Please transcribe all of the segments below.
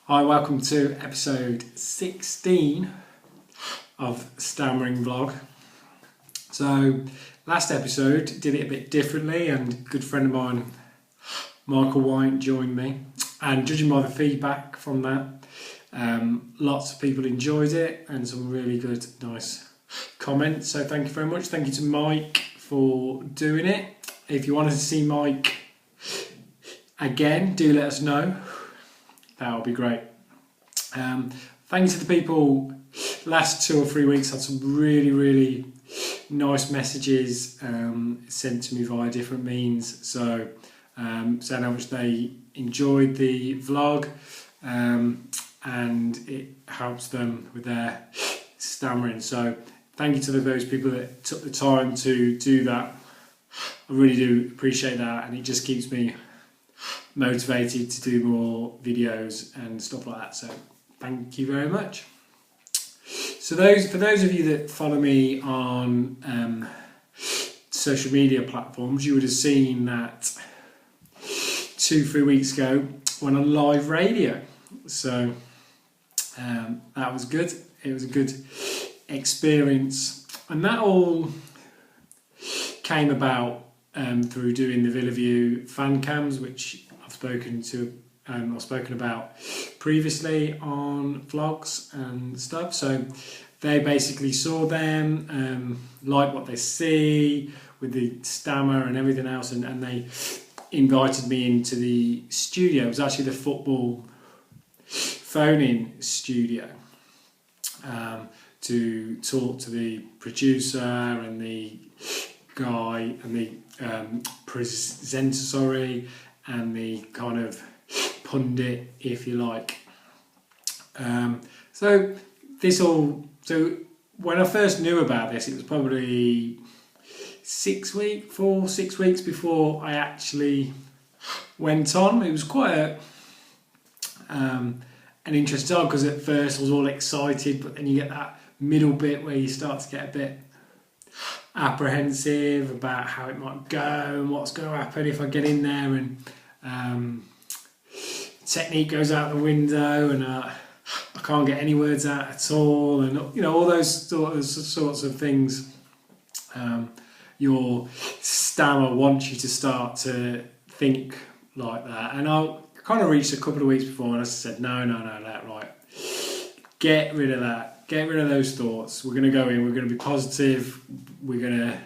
Hi, welcome to episode 16 of Stammering vlog. So, last episode did it a bit differently, and a good friend of mine, Michael Wright, joined me. And judging by the feedback from that, lots of people enjoyed it and some really good, nice comments. So, thank you very much. Thank you to Mike for doing it. If you wanted to see Mike again, do let us know. That would be great. Thank you to the people last 2 or 3 weeks. Had some really nice messages sent to me via different means. So saying how much they enjoyed the vlog and it helps them with their stammering. So thank you to those people that took the time to do that. I really do appreciate that, and it just keeps me motivated to do more videos and stuff like that. So thank you very much. So for those of you that follow me on social media platforms, you would have seen that 2-3 weeks ago went on live radio. So that was good. It was a good experience, and that all came about through doing the Villaview fan cams, which I've spoken about previously on vlogs and stuff. So they basically saw them, like what they see with the stammer and everything else, and they invited me into the studio. It was actually the football phone-in studio to talk to the producer and the guy and the presenter, and the kind of pundit, if you like. So when I first knew about this, it was probably 6 weeks before I actually went on. It was quite an interesting time, because at first I was all excited, but then you get that middle bit where you start to get a bit apprehensive about how it might go and what's going to happen if I get in there, and technique goes out the window, and I can't get any words out at all, and all those sorts of things. Your stammer wants you to start to think like that, and I kind of reached a couple of weeks before, and I said no, right, get rid of that, get rid of those thoughts. We're going to go in, we're going to be positive, we're going to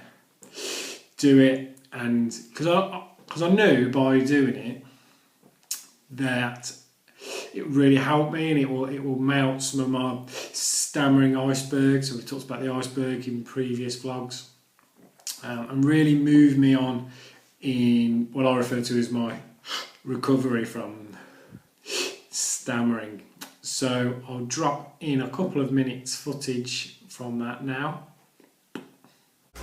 do it, and because I knew by doing it that it really helped me, and it will melt some of my stammering icebergs. So we talked about the iceberg in previous vlogs, and really move me on in what I refer to as my recovery from stammering. So I'll drop in a couple of minutes footage from that now.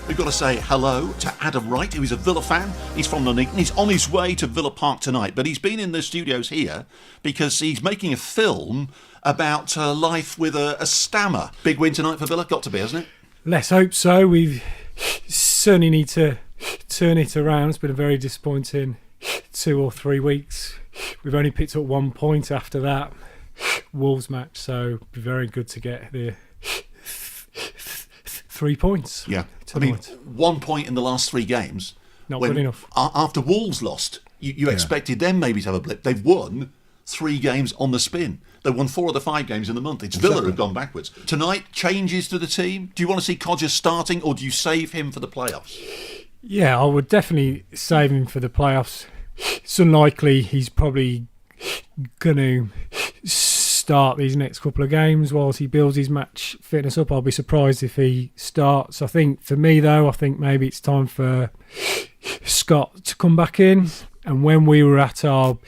We've got to say hello to Adam Wright, who is a Villa fan. He's from Nuneaton. He's on his way to Villa Park tonight, but he's been in the studios here because he's making a film about life with a stammer. Big win tonight for Villa, got to be, hasn't it? Let's hope so. We certainly need to turn it around. It's been a very disappointing 2 or 3 weeks. We've only picked up 1 point after that Wolves match, so it'd be very good to get the 3 points. Yeah, tonight. I mean, 1 point in the last 3 games. Not good enough. After Wolves lost, you expected them maybe to have a blip. They've won 3 games on the spin. They won 4 of the 5 games in the month. It's Villa who've gone backwards. Tonight, changes to the team. Do you want to see Codger starting, or do you save him for the playoffs? Yeah, I would definitely save him for the playoffs. It's unlikely he's probably going to start these next couple of games whilst he builds his match fitness up. I'll be surprised if he starts. I think for me though, I think maybe it's time for Scott to come back in. And when we were at our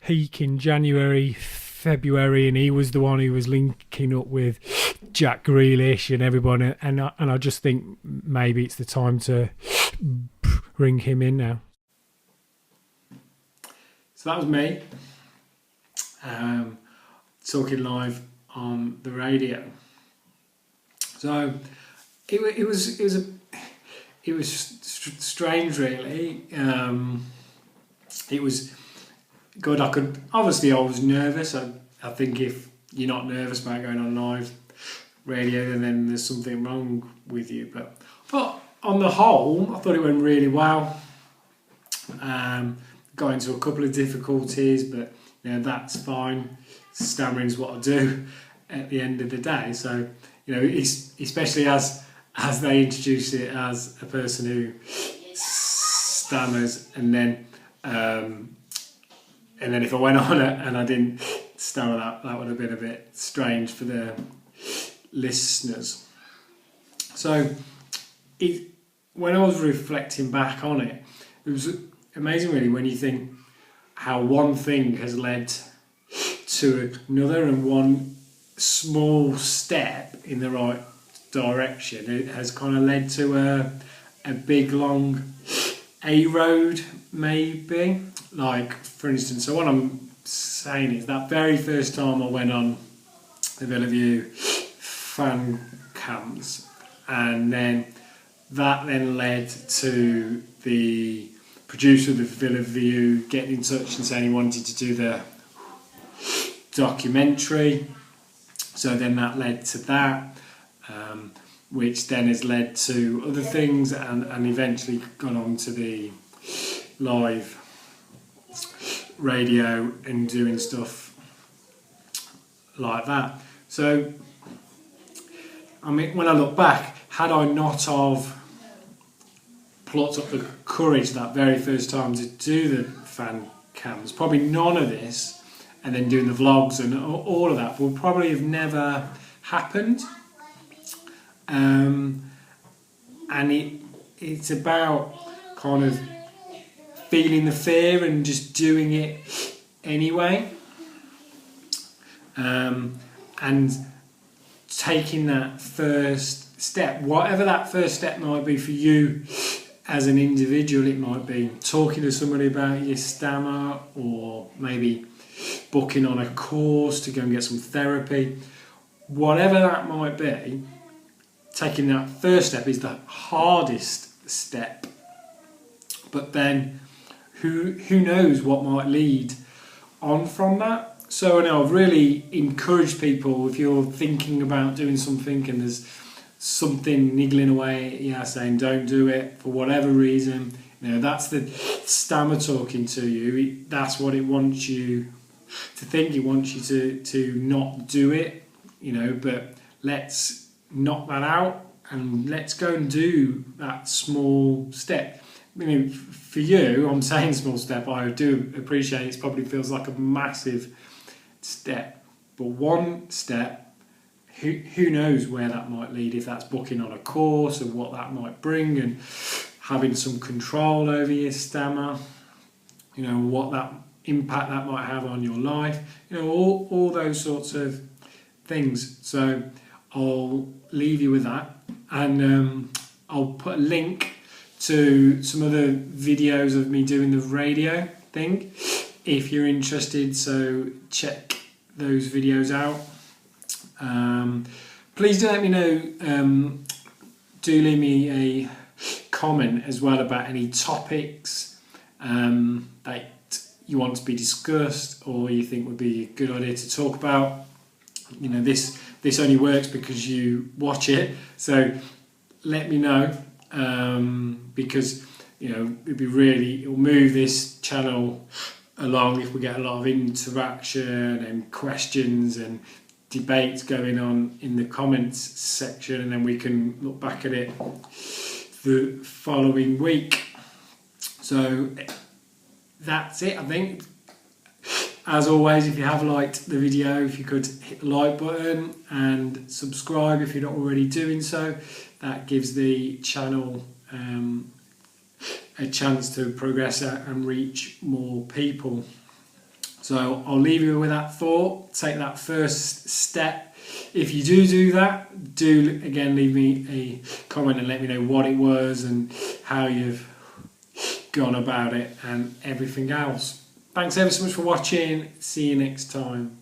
peak in January, February, and he was the one who was linking up with Jack Grealish and everyone, and I just think maybe it's the time to bring him in now. So that was me talking live on the radio. So it was strange, really. It was good. I was nervous. I think if you're not nervous about going on live radio, then there's something wrong with you. But on the whole, I thought it went really well. Got into a couple of difficulties, but that's fine. Stammering's what I do at the end of the day. So especially as they introduce it as a person who stammers, and then if I went on it and I didn't stammer, that would have been a bit strange for the listeners. So when I was reflecting back on it, it was amazing really when you think how one thing has led to another, and one small step in the right direction, it has kind of led to a big long A-road maybe. Like for instance, so what I'm saying is that very first time I went on the Villaview fan cams, and then that then led to the producer of the Villaview getting in touch and saying he wanted to do the documentary. So then that led to that, which then has led to other things, and eventually gone on to the live radio and doing stuff like that. So I mean, when I look back, had I not have plucked up the courage that very first time to do the fan cams, probably none of this, and then doing the vlogs and all of that, will probably have never happened. And it's about kind of feeling the fear and just doing it anyway, and taking that first step, whatever that first step might be for you as an individual. It might be talking to somebody about your stammer, or maybe booking on a course to go and get some therapy. Whatever that might be, taking that first step is the hardest step. But then who knows what might lead on from that. So I've really encouraged people, if you're thinking about doing something and there's something niggling away, saying don't do it for whatever reason, that's the stammer talking to you. That's what it wants you to think. It wants you to not do it, but let's knock that out and let's go and do that small step. I mean, for you, I'm saying small step, I do appreciate it probably feels like a massive step, but one step, who knows where that might lead, if that's booking on a course and what that might bring, and having some control over your stammer, what that impact that might have on your life, all those sorts of things. So I'll leave you with that, and I'll put a link to some other videos of me doing the radio thing if you're interested, so check those videos out. Please do let me know, do leave me a comment as well about any topics that you want to be discussed or you think would be a good idea to talk about. This only works because you watch it, so let me know, because it'll move this channel along if we get a lot of interaction and questions and debates going on in the comments section, and then we can look back at it the following week. So that's it, I think. As always, if you have liked the video, if you could hit the like button and subscribe if you're not already doing so, that gives the channel a chance to progress and reach more people. So I'll leave you with that thought. Take that first step. If you do that, do again leave me a comment and let me know what it was and how you've gone about it and everything else. Thanks ever so much for watching. See you next time.